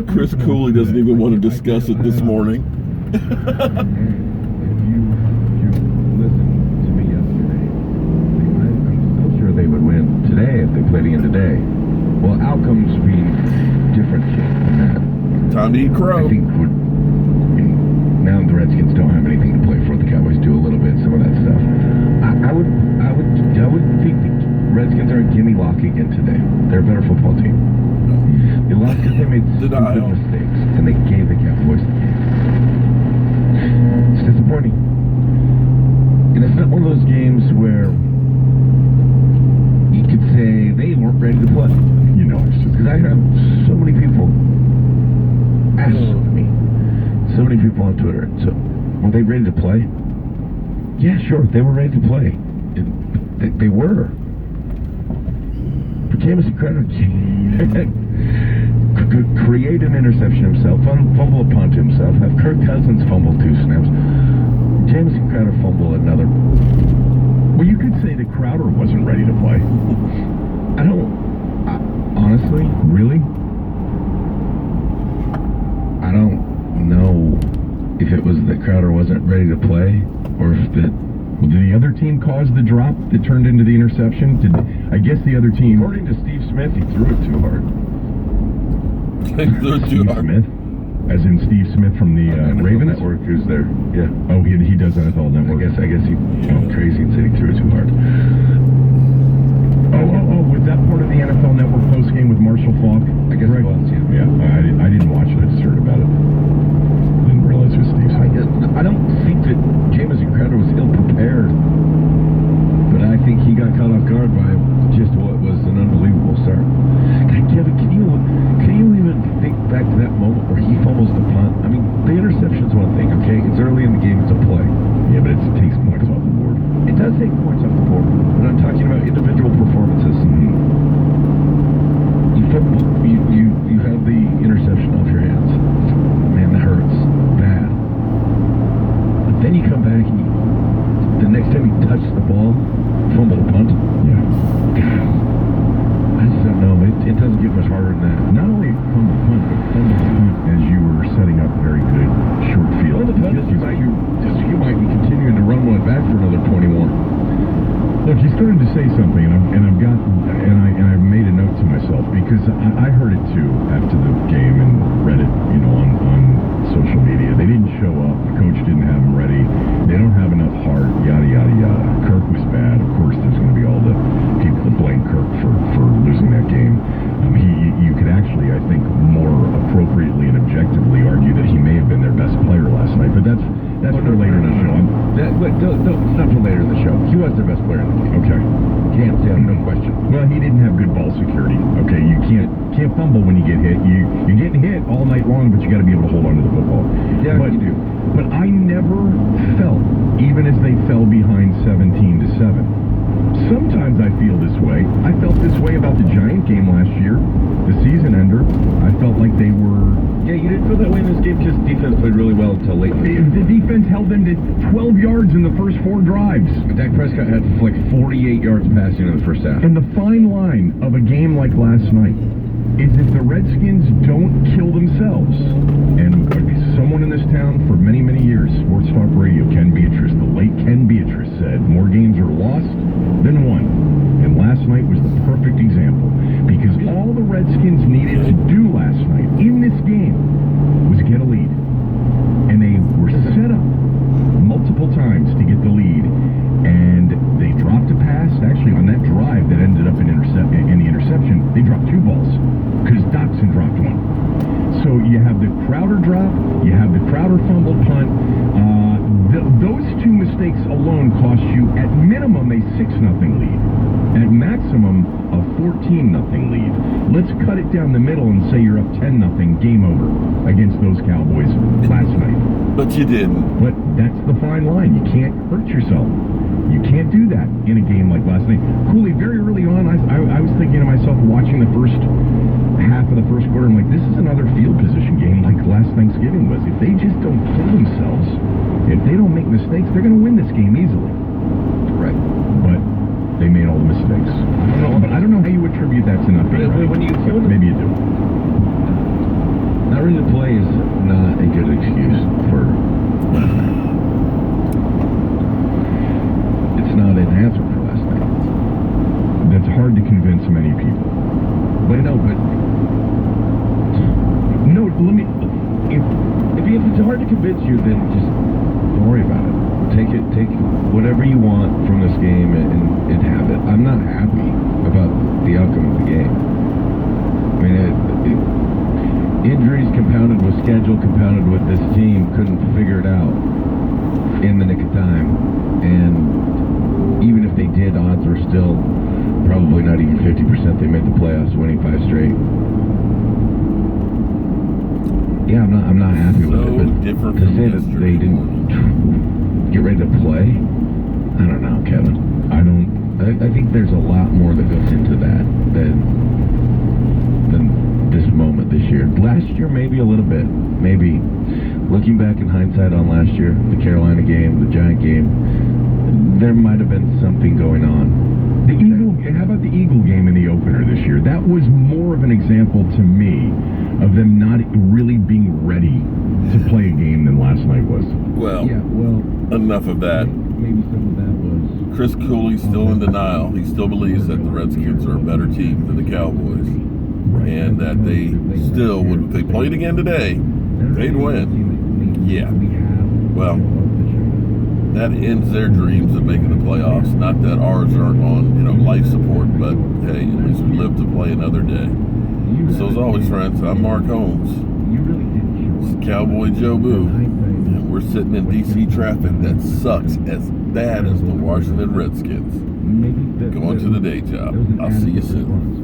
Chris Cooley doesn't even want to discuss it this morning. If you listened to me yesterday, I'm still sure they would win today if they played again today. Well, outcomes being different than that. Time to eat crow. I think now the Redskins don't have anything to play for. The Cowboys do a little bit, some of that stuff. I would think the Redskins are a gimme lock again today. They're a better football team. They lost because they made stupid mistakes, and they gave the Cowboys the game. It's disappointing. And it's not one of those games where you could say they weren't ready to play. You know, it's just because I have so many people ask me, so many people on Twitter, so were they ready to play? Yeah, sure, they were ready to play. They were. But Jamison Crowder could create an interception himself, fumble a punt himself, have Kirk Cousins fumble 2 snaps, Jamison Crowder fumble another. Well, you could say that Crowder wasn't ready to play. Honestly, really? I don't know if it was that Crowder wasn't ready to play, or if did the other team cause the drop that turned into the interception? I guess the other team, according to Steve Smith, he threw it too hard. Steve Smith? As in Steve Smith from the Ravens? Network, who's there. Yeah. Oh, he does NFL Network. I guess he went crazy and said he threw it too hard. Oh, was that part of the NFL Network postgame with Marshall Faulk? I guess it was, yeah. I didn't watch it, I just heard about it. Didn't realize it was Steve Smith. I don't think that Jamison Crowder was ill-prepared, but I think he got caught off guard by just what was an unbelievable start. Kevin, can you even think back to that moment where he fumbles the punt? I mean, the interception's one thing, okay? It's early in the game, it's a play. Yeah, but it takes points off the board. It does take points off the board, but I'm talking about individual performances. You have the interception off your hands. Man, that hurts bad. But then you come back and the next time you touch the ball, fumble a punt. Yeah. I just don't know. It doesn't get much harder than that. Not only fumble a punt, but fumble a punt as you were setting up very good short field. Well, the punt is you might be continuing to run one back for another 21. Look, he's starting to say something, and I made a note to myself because I heard it too after the game and read it, on social media. They didn't show up. The coach didn't have them ready. They don't have enough heart. Yada yada yada. Kirk was bad. Of course, there's going to be all the people that blame Kirk for losing that game. You could actually, I think, more appropriately and objectively argue that he may have been their best player last night. But that's for later in the show. It's not for later in the show. He was their best player in the game. Okay. No question. Well, he didn't have good ball security. Okay, you can't fumble when you get hit. You're getting hit all night long, but you got to be able to hold on to the football. Yeah, you do. But I never felt, even as they fell behind 17-7. Sometimes I feel this way. I felt this way about the Giant game last year, the season ender. I felt like they were... Yeah, you didn't feel that way in this game because defense played really well until late in the game. The defense held them to 12 yards in the first 4 drives. Dak Prescott had like 48 yards passing in the first half. And the fine line of a game like last night is if the Redskins don't kill themselves, and someone in this town for many, many years, Sports Talk Radio, Ken Beatrice, the late Ken Beatrice said, more games are lost than won. And last night was the perfect example, because all the Redskins needed to do last night in this game was get a lead. And they were set up multiple times to get the lead, and they dropped a pass. Actually, on that drive that ended up in the interception, they dropped 2 balls because Dotson dropped 1. So you have the Crowder drop, you have the Crowder fumble punt. Those 2 mistakes alone cost you, at minimum, a 6-0 lead. At maximum, a 14-0 lead. Let's cut it down the middle and say you're up 10-0, game over, against those Cowboys last night. But you didn't. But that's the fine line. You can't hurt yourself. You can't do that in a game like last night. Cooley, very early on, I was thinking to myself, watching the first half of the first quarter, I'm like, this is another field position game like last Thanksgiving was. If they just don't kill themselves, if they don't make mistakes, they're going to win this game easily. Right. But they made all the mistakes. I don't know how you attribute that to nothing. Right? Maybe you do. is not a good excuse for last night. It's not an answer for last night. That's hard to convince many people. But no, let me. If it's hard to convince you, then just don't worry about it. Take whatever you want from this game and have it. I'm not happy about the outcome of the game. I mean, injuries compounded with schedule, compounded with this team couldn't figure it out in the nick of time. And even if they did, odds are still probably not even 50% they make the playoffs, winning 5 straight. Yeah, I'm not happy with it, but different to say that they didn't get ready to play, I don't know, Kevin. I think there's a lot more that goes into that than this moment this year. Last year, maybe a little bit. Maybe. Looking back in hindsight on last year, the Carolina game, the Giant game, there might have been something going on. How about the Eagle game in the opener this year? That was more of an example to me of them not really being ready to play a game than last night was. Well, yeah, well, enough of that. Maybe some of that was. Chris Cooley's still in denial. He still believes that the Redskins are a better team than the Cowboys. And that they still would, if they played again today, they'd win. Yeah. Well, that ends their dreams of making the playoffs. Not that ours aren't on, life support, but hey, at least we live to play another day. So as always, friends, I'm Mark Holmes. It's Cowboy Joe Boo. And we're sitting in D.C. traffic that sucks as bad as the Washington Redskins. Going to the day job. I'll see you soon.